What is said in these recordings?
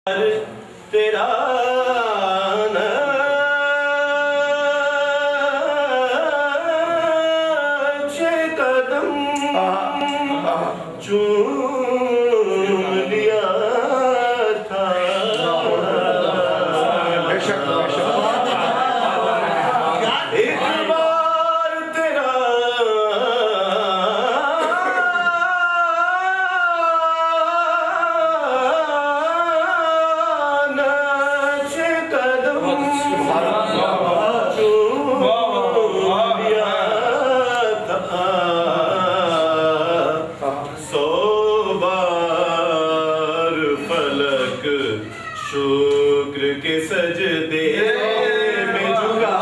तेरा नक्शे कदम चूम लिया था। एक बार तेरा नक्शे कदम चूम लिया था। 100 बार फलक शुक्र के सजदे में झुका।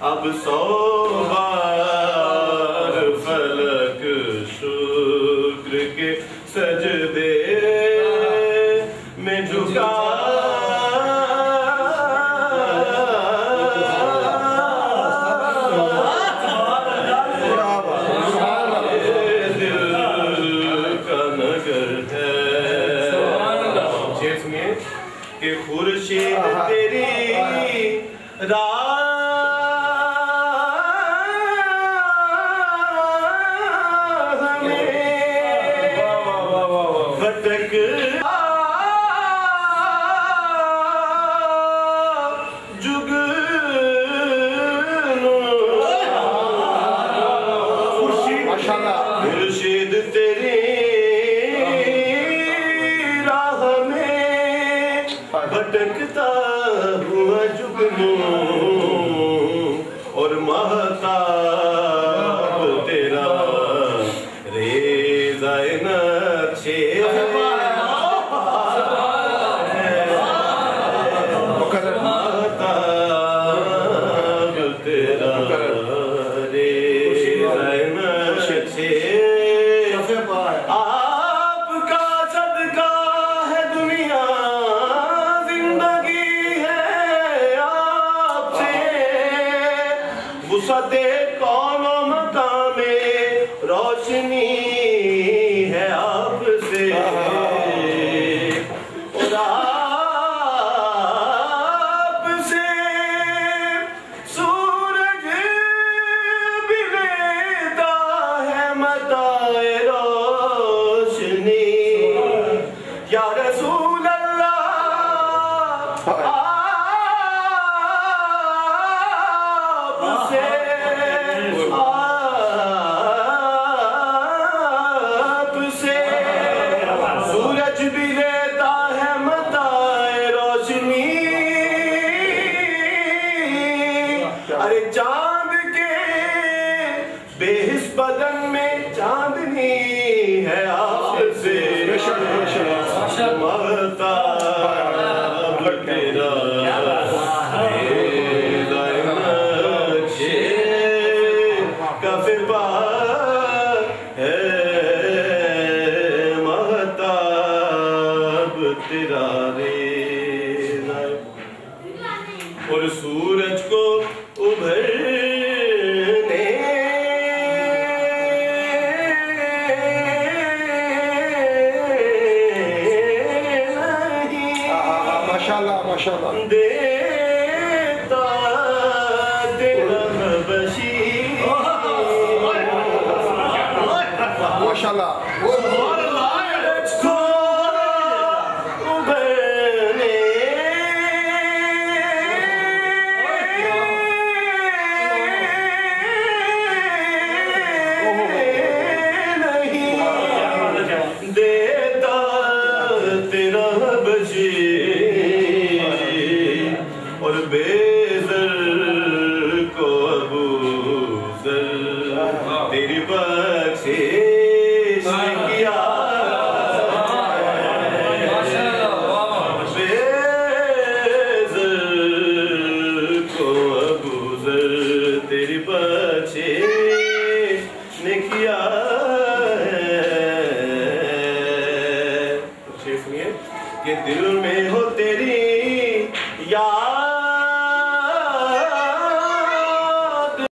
अब 100 बार फलक शुक्र के सजदे में झुका। कि खुर्शीद तेरी राह में भटक जुगनू। खुर्शीद तेरी भटकता हुआ जुगनू और महताब तेरा रेज़ाए नक्शे महताब तेरा रेज़ाए नक्शे। आपका सदका है दुनिया, वुसअते कौनो मकामे रोशनी है आपसे। और आपसे सूरज भी लेता है मताए रोशनी। या रसूल अल्लाह सूरज भी लेता है मताए रोशनी। अरे चांद के बेहिस बदन में चांदनी है आपसे। महताब तेरा कफ़े पार है महताब तेरा रेज़ा। और सूरज को उभरने माशाल्लाह माशाल्लाह देता तेरा बशीर। माशाल्लाह।